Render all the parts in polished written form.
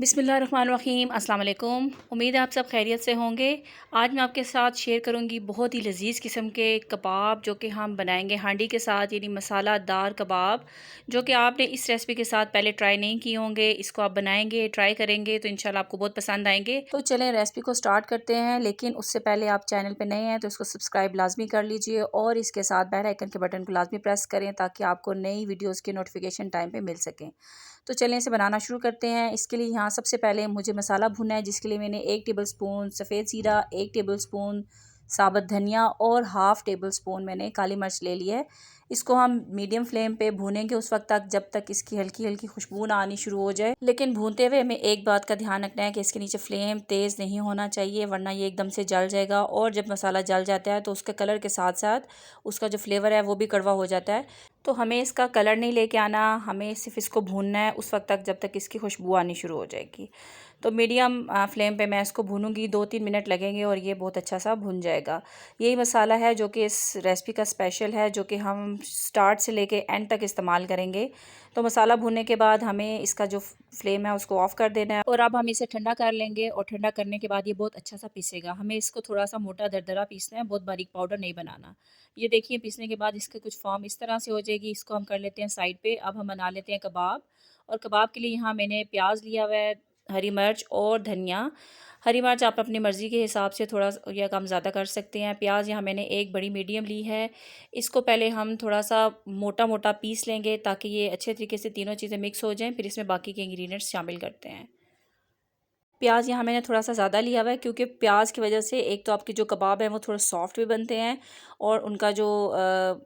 बिस्मिल्लाहिर्रहमानिर्रहीम अस्सलाम वालेकुम। उम्मीद है आप सब खैरियत से होंगे। आज मैं आपके साथ शेयर करूंगी बहुत ही लजीज़ किस्म के कबाब जो कि हम बनाएंगे हांडी के साथ, यानी मसालादार कबाब, जो कि आपने इस रेसिपी के साथ पहले ट्राई नहीं किए होंगे। इसको आप बनाएंगे, ट्राई करेंगे तो इंशाल्लाह आपको बहुत पसंद आएंगे। तो चलें रेसिपी को स्टार्ट करते हैं, लेकिन उससे पहले आप चैनल पर नए हैं तो इसको सब्सक्राइब लाजमी कर लीजिए और इसके साथ बेल आइकन के बटन को लाजमी प्रेस करें ताकि आपको नई वीडियोज़ की नोटिफिकेशन टाइम पर मिल सकें। तो चलें इसे बनाना शुरू करते हैं। इसके लिए यहाँ सबसे पहले मुझे मसाला भुनना है, जिसके लिए मैंने 1 टेबलस्पून सफ़ेद ज़ीरा, 1 टेबलस्पून साबुत धनिया और हाफ़ टेबलस्पून मैंने काली मिर्च ले ली है। इसको हम मीडियम फ्लेम पे भूनेंगे उस वक्त तक जब तक इसकी हल्की हल्की खुशबू ना आनी शुरू हो जाए। लेकिन भूनते हुए हमें एक बात का ध्यान रखना है कि इसके नीचे फ्लेम तेज़ नहीं होना चाहिए, वरना ये एकदम से जल जाएगा। और जब मसाला जल जाता है तो उसके कलर के साथ साथ उसका जो फ्लेवर है वो भी कड़वा हो जाता है। तो हमें इसका कलर नहीं लेके आना, हमें सिर्फ इसको भूनना है उस वक्त तक जब तक इसकी खुशबू आनी शुरू हो जाएगी। तो मीडियम फ्लेम पे मैं इसको भूनूंगी, 2-3 मिनट लगेंगे और ये बहुत अच्छा सा भुन जाएगा। यही मसाला है जो कि इस रेसिपी का स्पेशल है, जो कि हम स्टार्ट से लेके एंड तक इस्तेमाल करेंगे। तो मसाला भुनने के बाद हमें इसका जो फ्लेम है उसको ऑफ़ कर देना है और अब हम इसे ठंडा कर लेंगे। और ठंडा करने के बाद ये बहुत अच्छा सा पीसेगा। हमें इसको थोड़ा सा मोटा दरदरा पीसना है, बहुत बारीक पाउडर नहीं बनाना। ये देखिए पीसने के बाद इसके कुछ फॉर्म इस तरह से हो जाएगी। इसको हम कर लेते हैं साइड पे। अब हम बना लेते हैं कबाब। और कबाब के लिए यहाँ मैंने प्याज लिया हुआ है, हरी मिर्च और धनिया। हरी मिर्च आप अपनी मर्ज़ी के हिसाब से थोड़ा या कम ज़्यादा कर सकते हैं। प्याज यहाँ मैंने एक बड़ी मीडियम ली है। इसको पहले हम थोड़ा सा मोटा मोटा पीस लेंगे ताकि ये अच्छे तरीके से तीनों चीज़ें मिक्स हो जाएं। फिर इसमें बाकी के इंग्रेडिएंट्स शामिल करते हैं। प्याज यहाँ मैंने थोड़ा सा ज़्यादा लिया हुआ है, क्योंकि प्याज की वजह से एक तो आपके जो कबाब हैं वो थोड़ा सॉफ्ट भी बनते हैं और उनका जो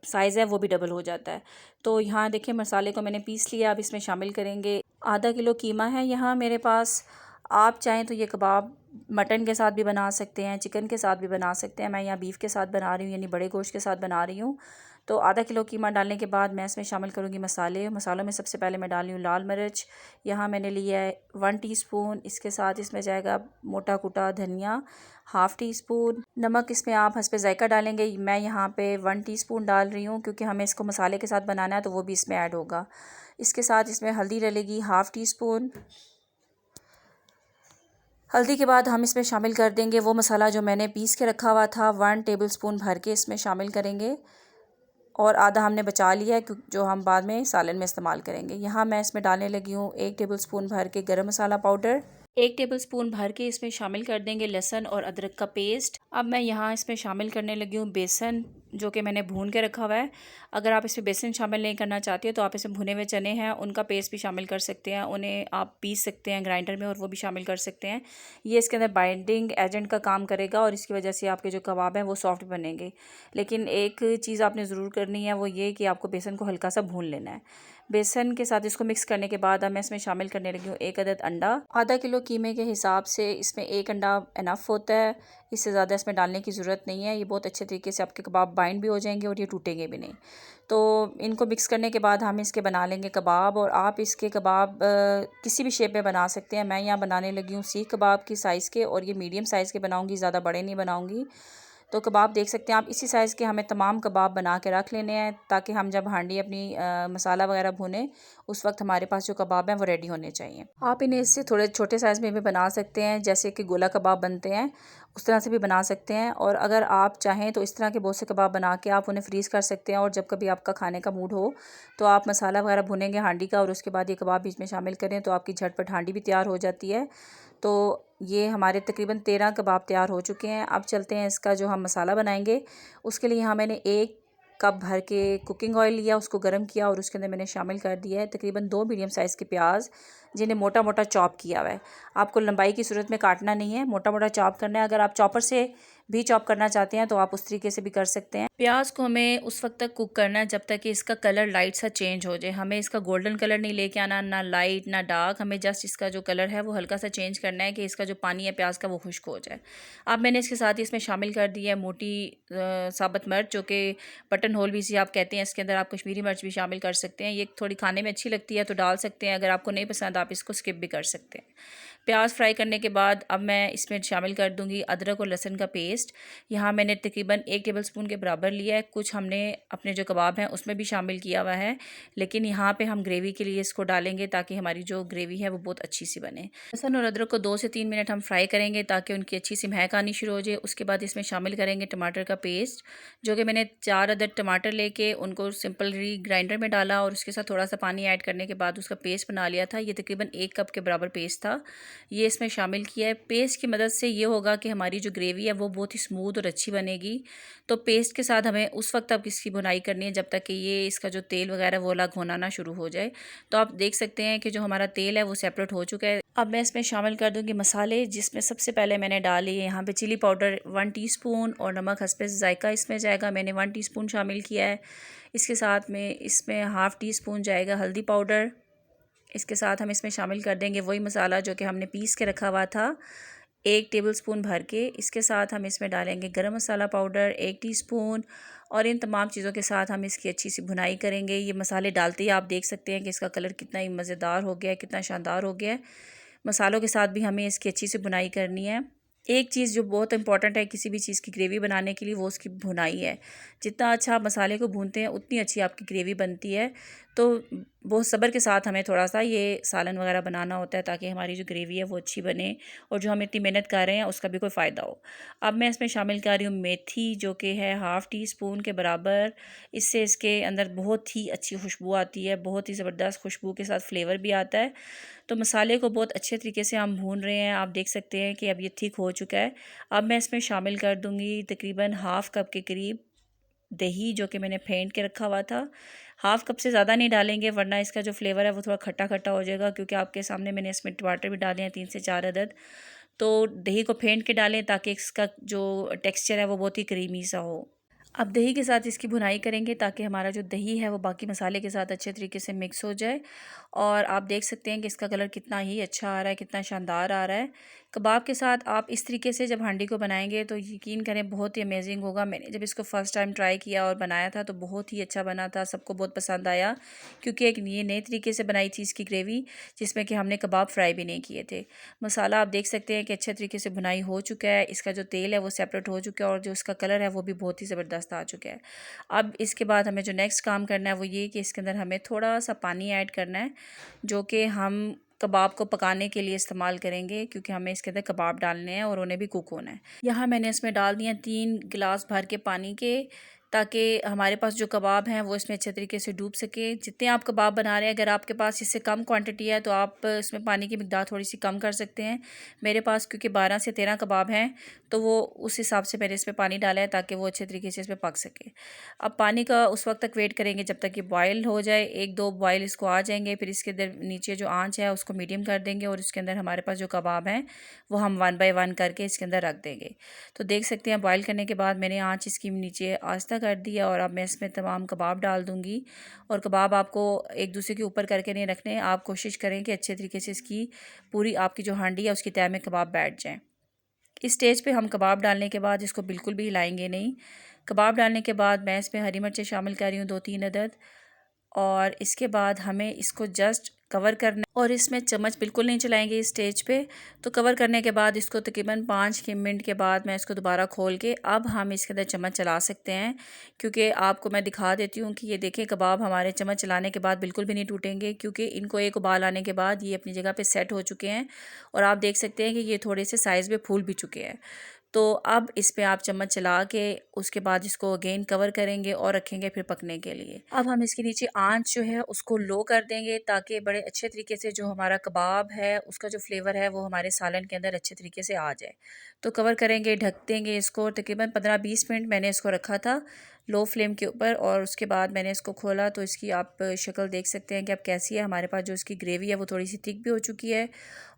साइज़ है वो भी डबल हो जाता है। तो यहाँ देखिए मसाले को मैंने पीस लिया। अब इसमें शामिल करेंगे आधा किलो कीमा है यहाँ मेरे पास। आप चाहें तो ये कबाब मटन के साथ भी बना सकते हैं, चिकन के साथ भी बना सकते हैं। मैं यहाँ बीफ के साथ बना रही हूँ, यानी बड़े गोश्त के साथ बना रही हूँ। तो आधा किलो कीमा डालने के बाद मैं इसमें शामिल करूँगी मसाले। मसालों में सबसे पहले मैं डाल रही हूँ लाल मिर्च, यहाँ मैंने लिया है 1 टीस्पून। इसके साथ इसमें जाएगा मोटा कुटा धनिया, हाफ़ टी स्पून नमक। इसमें आप हस्बे ज़ायका डालेंगे, मैं यहाँ पे 1 टीस्पून डाल रही हूँ क्योंकि हमें इसको मसाले के साथ बनाना है तो वो भी इसमें ऐड होगा। इसके साथ इसमें हल्दी डलेगी हाफ़ टी स्पून। हल्दी के बाद हम इसमें शामिल कर देंगे वो मसाला जो मैंने पीस के रखा हुआ था, 1 टेबलस्पून भर के इसमें शामिल करेंगे। और आधा हमने बचा लिया है जो हम बाद में सालन में इस्तेमाल करेंगे। यहाँ मैं इसमें डालने लगी हूँ 1 टेबलस्पून भर के गरम मसाला पाउडर। 1 टेबलस्पून भर के इसमें शामिल कर देंगे लहसुन और अदरक का पेस्ट। अब मैं यहाँ इसमें शामिल करने लगी हूँ बेसन, जो कि मैंने भून के रखा हुआ है। अगर आप इसमें बेसन शामिल नहीं करना चाहते हो तो आप इसमें भुने हुए चने हैं उनका पेस्ट भी शामिल कर सकते हैं, उन्हें आप पीस सकते हैं ग्राइंडर में और वो भी शामिल कर सकते हैं। ये इसके अंदर बाइंडिंग एजेंट का काम करेगा और इसकी वजह से आपके जो कबाब हैं वो सॉफ्ट बनेंगे। लेकिन एक चीज़ आपने ज़रूर करनी है, वो ये कि आपको बेसन को हल्का सा भून लेना है। बेसन के साथ इसको मिक्स करने के बाद अब मैं इसमें शामिल करने लगी हूँ 1 अदद अंडा। आधा किलो कीमे के हिसाब से इसमें 1 अंडा इनफ होता है, इससे ज़्यादा इसमें डालने की ज़रूरत नहीं है। ये बहुत अच्छे तरीके से आपके कबाब बाइंड भी हो जाएंगे और ये टूटेंगे भी नहीं। तो इनको मिक्स करने के बाद हम इसके बना लेंगे कबाब। और आप इसके कबाब किसी भी शेप में बना सकते हैं। मैं यहाँ बनाने लगी हूँ सीख कबाब की साइज़ के, और ये मीडियम साइज़ के बनाऊँगी, ज़्यादा बड़े नहीं बनाऊँगी। तो कबाब देख सकते हैं आप, इसी साइज़ के हमें तमाम कबाब बना के रख लेने हैं ताकि हम जब हांडी अपनी मसाला वगैरह भुने उस वक्त हमारे पास जो कबाब हैं वो रेडी होने चाहिए। आप इन्हें इससे थोड़े छोटे साइज़ में भी बना सकते हैं, जैसे कि गोला कबाब बनते हैं उस तरह से भी बना सकते हैं। और अगर आप चाहें तो इस तरह के बहुत से कबाब बना के आप उन्हें फ्रीज़ कर सकते हैं और जब कभी आपका खाने का मूड हो तो आप मसाला वगैरह भुनेंगे हांडी का और उसके बाद ये कबाब बीच में शामिल करें तो आपकी झटपट हांडी भी तैयार हो जाती है। तो ये हमारे तकरीबन 13 कबाब तैयार हो चुके हैं। अब चलते हैं इसका जो हम मसाला बनाएंगे। उसके लिए यहाँ मैंने 1 कप भर के कुकिंग ऑयल लिया, उसको गर्म किया और उसके अंदर मैंने शामिल कर दिया है तकरीबन 2 मीडियम साइज़ के प्याज, जिन्हें मोटा मोटा चॉप किया हुआ है। आपको लंबाई की सूरत में काटना नहीं है, मोटा मोटा चॉप करना है। अगर आप चॉपर से भी चॉप करना चाहते हैं तो आप उस तरीके से भी कर सकते हैं। प्याज को हमें उस वक्त तक कुक करना है जब तक कि इसका कलर लाइट सा चेंज हो जाए। हमें इसका गोल्डन कलर नहीं लेके आना, ना लाइट ना डार्क, हमें जस्ट इसका जो कलर है वो हल्का सा चेंज करना है कि इसका जो पानी है प्याज का वो खुश्क हो जाए। अब मैंने इसके साथ ही इसमें शामिल कर दी है मोटी साबुत मिर्च, जो कि बटन होल भी इसे आप कहते हैं। इसके अंदर आप कश्मीरी मिर्च भी शामिल कर सकते हैं। ये थोड़ी खाने में अच्छी लगती है तो डाल सकते हैं, अगर आपको नहीं पसंद आप इसको स्किप भी कर सकते हैं। प्याज फ्राई करने के बाद अब मैं इसमें शामिल कर दूंगी अदरक और लहसुन का पेस्ट। यहाँ मैंने तकरीबन 1 टेबलस्पून के बराबर लिया है। कुछ हमने अपने जो कबाब हैं उसमें भी शामिल किया हुआ है, लेकिन यहाँ पे हम ग्रेवी के लिए इसको डालेंगे ताकि हमारी जो ग्रेवी है वो बहुत अच्छी सी बने। लहसुन और अदरक को 2 से 3 मिनट हम फ्राई करेंगे ताकि उनकी अच्छी सी महक आनी शुरू हो जाए। उसके बाद इसमें शामिल करेंगे टमाटर का पेस्ट, जो कि मैंने 4 अदद टमाटर लेके उनको सिंपली ग्राइंडर में डाला और उसके साथ थोड़ा सा पानी ऐड करने के बाद उसका पेस्ट बना लिया था। ये तकरीबन 1 कप के बराबर पेस्ट था, ये इसमें शामिल किया है। पेस्ट की मदद से ये होगा कि हमारी जो ग्रेवी है वो बहुत ही स्मूथ और अच्छी बनेगी। तो पेस्ट के साथ हमें उस वक्त तक इसकी भुनाई करनी है जब तक कि ये इसका जो तेल वगैरह वो अलग होना ना शुरू हो जाए। तो आप देख सकते हैं कि जो हमारा तेल है वो सेपरेट हो चुका है। अब मैं इसमें शामिल कर दूंगी मसाले, जिसमें सबसे पहले मैंने डाली है यहाँ पे चिली पाउडर 1 टीस्पून और नमक हस्बे जायका इसमें जाएगा, मैंने 1 टीस्पून शामिल किया है। इसके साथ में इसमें हाफ़ टी स्पून जाएगा हल्दी पाउडर। इसके साथ हम इसमें शामिल कर देंगे वही मसाला जो कि हमने पीस के रखा हुआ था, 1 टेबलस्पून भर के। इसके साथ हम इसमें डालेंगे गरम मसाला पाउडर 1 टीस्पून और इन तमाम चीज़ों के साथ हम इसकी अच्छी सी भुनाई करेंगे। ये मसाले डालते ही आप देख सकते हैं कि इसका कलर कितना ही मज़ेदार हो गया है, कितना शानदार हो गया है। मसालों के साथ भी हमें इसकी अच्छी सी भुनाई करनी है। एक चीज़ जो बहुत इंपॉर्टेंट है किसी भी चीज़ की ग्रेवी बनाने के लिए, वो उसकी भुनाई है। जितना अच्छा आप मसाले को भूनते हैं उतनी अच्छी आपकी ग्रेवी बनती है। तो बहुत सब्र के साथ हमें थोड़ा सा ये सालन वगैरह बनाना होता है ताकि हमारी जो ग्रेवी है वो अच्छी बने और जो हम इतनी मेहनत कर रहे हैं उसका भी कोई फ़ायदा हो। अब मैं इसमें शामिल कर रही हूँ मेथी, जो कि है हाफ़ टी स्पून के बराबर। इससे इसके अंदर बहुत ही अच्छी खुशबू आती है, बहुत ही ज़बरदस्त खुशबू के साथ फ्लेवर भी आता है। तो मसाले को बहुत अच्छे तरीके से हम भून रहे हैं। आप देख सकते हैं कि अब ये ठीक हो चुका है। अब मैं इसमें शामिल कर दूंगी तकरीबन हाफ़ कप के करीब दही, जो कि मैंने फेंट के रखा हुआ था। हाफ़ कप से ज़्यादा नहीं डालेंगे वरना इसका जो फ्लेवर है वो थोड़ा खट्टा खट्टा हो जाएगा, क्योंकि आपके सामने मैंने इसमें टमाटर भी डाले हैं 3 से 4 अदद। तो दही को फेंट के डालें ताकि इसका जो टेक्सचर है वो बहुत ही क्रीमी सा हो। अब दही के साथ इसकी भुनाई करेंगे ताकि हमारा जो दही है वो बाकी मसाले के साथ अच्छे तरीके से मिक्स हो जाए। और आप देख सकते हैं कि इसका कलर कितना ही अच्छा आ रहा है, कितना शानदार आ रहा है। कबाब के साथ आप इस तरीके से जब हांडी को बनाएंगे तो यकीन करें बहुत ही अमेजिंग होगा। मैंने जब इसको फ़र्स्ट टाइम ट्राई किया और बनाया था तो बहुत ही अच्छा बना था, सबको बहुत पसंद आया, क्योंकि एक ये नए तरीके से बनाई थी इसकी ग्रेवी, जिसमें कि हमने कबाब फ्राई भी नहीं किए थे। मसाला आप देख सकते हैं कि अच्छे तरीके से भुनाई हो चुका है, इसका जो तेल है वो सेपरेट हो चुका है और जो इसका कलर है वो भी बहुत ही ज़बरदस्त आ चुका है। अब इसके बाद हमें जो नेक्स्ट काम करना है वो ये कि इसके अंदर हमें थोड़ा सा पानी ऐड करना है, जो कि हम कबाब को पकाने के लिए इस्तेमाल करेंगे, क्योंकि हमें इसके अंदर कबाब डालने हैं और उन्हें भी कुक होना है। यहाँ मैंने इसमें डाल दिया 3 गिलास भर के पानी के, ताकि हमारे पास जो कबाब हैं वो इसमें अच्छे तरीके से डूब सके। जितने आप कबाब बना रहे हैं, अगर आपके पास इससे कम क्वांटिटी है तो आप इसमें पानी की मिकदार थोड़ी सी कम कर सकते हैं। मेरे पास क्योंकि 12 से 13 कबाब हैं तो वो उस हिसाब से मैंने इसमें पानी डाला है ताकि वो अच्छे तरीके से इसमें पक सके। अब पानी का उस वक्त तक वेट करेंगे जब तक ये बॉयल हो जाए, 1-2 बॉयल इसको आ जाएंगे। फिर इसके अंदर नीचे जो आँच है उसको मीडियम कर देंगे और इसके अंदर हमारे पास जो कबाब हैं वो हम 1 बाय 1 करके इसके अंदर रख देंगे। तो देख सकते हैं बॉयल करने के बाद मैंने आँच इसकी नीचे आस्ता कर दिया और अब मैं इसमें तमाम कबाब डाल दूँगी। और कबाब आपको एक दूसरे के ऊपर करके नहीं रखने, आप कोशिश करें कि अच्छे तरीके से इसकी पूरी आपकी जो हांडी है उसकी तह में कबाब बैठ जाएँ। इस स्टेज पे हम कबाब डालने के बाद इसको बिल्कुल भी हिलाएंगे नहीं। कबाब डालने के बाद मैं इसमें हरी मिर्चें शामिल कर रही हूँ 2-3 अदद, और इसके बाद हमें इसको जस्ट कवर करना है और इसमें चम्मच बिल्कुल नहीं चलाएंगे इस स्टेज पे। तो कवर करने के बाद इसको तकरीबन 5 मिनट के बाद मैं इसको दोबारा खोल के अब हम इसके अंदर चम्मच चला सकते हैं, क्योंकि आपको मैं दिखा देती हूँ कि ये देखें कबाब हमारे चम्मच चलाने के बाद बिल्कुल भी नहीं टूटेंगे, क्योंकि इनको एक उबाल आने के बाद ये अपनी जगह पे सेट हो चुके हैं और आप देख सकते हैं कि ये थोड़े से साइज़ में फूल भी चुके हैं। तो अब इस पे आप चम्मच चला के उसके बाद इसको अगेन कवर करेंगे और रखेंगे फिर पकने के लिए। अब हम इसके नीचे आंच जो है उसको लो कर देंगे ताकि बड़े अच्छे तरीके से जो हमारा कबाब है उसका जो फ्लेवर है वो हमारे सालन के अंदर अच्छे तरीके से आ जाए। तो कवर करेंगे, ढक देंगे इसको। तकरीबन 15-20 मिनट मैंने इसको रखा था लो फ्लेम के ऊपर और उसके बाद मैंने इसको खोला तो इसकी आप शक्ल देख सकते हैं कि अब कैसी है। हमारे पास जो इसकी ग्रेवी है वो थोड़ी सी थिक भी हो चुकी है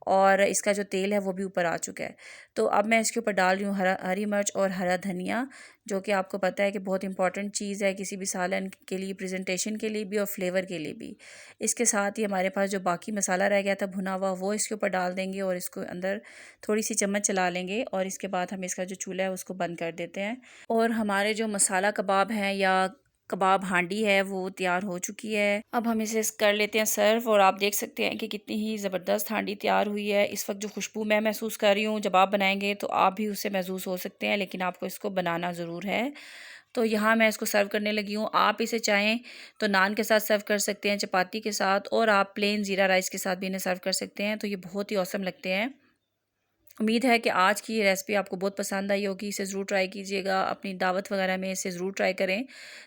और इसका जो तेल है वो भी ऊपर आ चुका है। तो अब मैं इसके ऊपर डाल रही हूँ हरी मिर्च और हरा धनिया, जो कि आपको पता है कि बहुत इंपॉर्टेंट चीज़ है किसी भी सालन के लिए, प्रेजेंटेशन के लिए भी और फ्लेवर के लिए भी। इसके साथ ही हमारे पास जो बाकी मसाला रह गया था भुना हुआ वो इसके ऊपर डाल देंगे और इसको अंदर थोड़ी सी चम्मच चला लेंगे और इसके बाद हम इसका जो चूल्हा है उसको बंद कर देते हैं। और हमारे जो मसाला कबाब हैं या कबाब हांडी है वो तैयार हो चुकी है। अब हम इसे कर लेते हैं सर्व और आप देख सकते हैं कि कितनी ही ज़बरदस्त हांडी तैयार हुई है। इस वक्त जो खुशबू मैं महसूस कर रही हूँ, जब आप बनाएंगे तो आप भी उससे महसूस हो सकते हैं, लेकिन आपको इसको बनाना ज़रूर है। तो यहाँ मैं इसको सर्व करने लगी हूँ। आप इसे चाहें तो नान के साथ सर्व कर सकते हैं, चपाती के साथ, और आप प्लेन ज़ीरा राइस के साथ भी इन्हें सर्व कर सकते हैं। तो ये बहुत ही औसम लगते हैं। उम्मीद है कि आज की ये रेसिपी आपको बहुत पसंद आई होगी। इसे ज़रूर ट्राई कीजिएगा, अपनी दावत वगैरह में इसे ज़रूर ट्राई करें,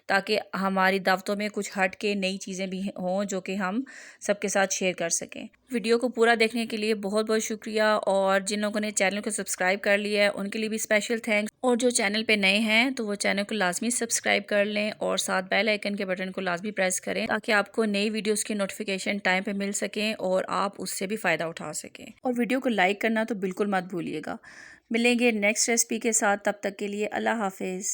ताकि हमारी दावतों में कुछ हट के नई चीज़ें भी हों जो कि हम सबके साथ शेयर कर सकें। वीडियो को पूरा देखने के लिए बहुत बहुत शुक्रिया, और जिन लोगों ने चैनल को सब्सक्राइब कर लिया है उनके लिए भी स्पेशल थैंक्स, और जो चैनल पे नए हैं तो वो चैनल को लाजमी सब्सक्राइब कर लें और साथ बेल आइकन के बटन को लाजमी प्रेस करें, ताकि आपको नई वीडियोस की नोटिफिकेशन टाइम पे मिल सकें और आप उससे भी फ़ायदा उठा सकें। और वीडियो को लाइक करना तो बिल्कुल मत भूलिएगा। मिलेंगे नेक्स्ट रेसिपी के साथ, तब तक के लिए अल्लाह हाफिज़।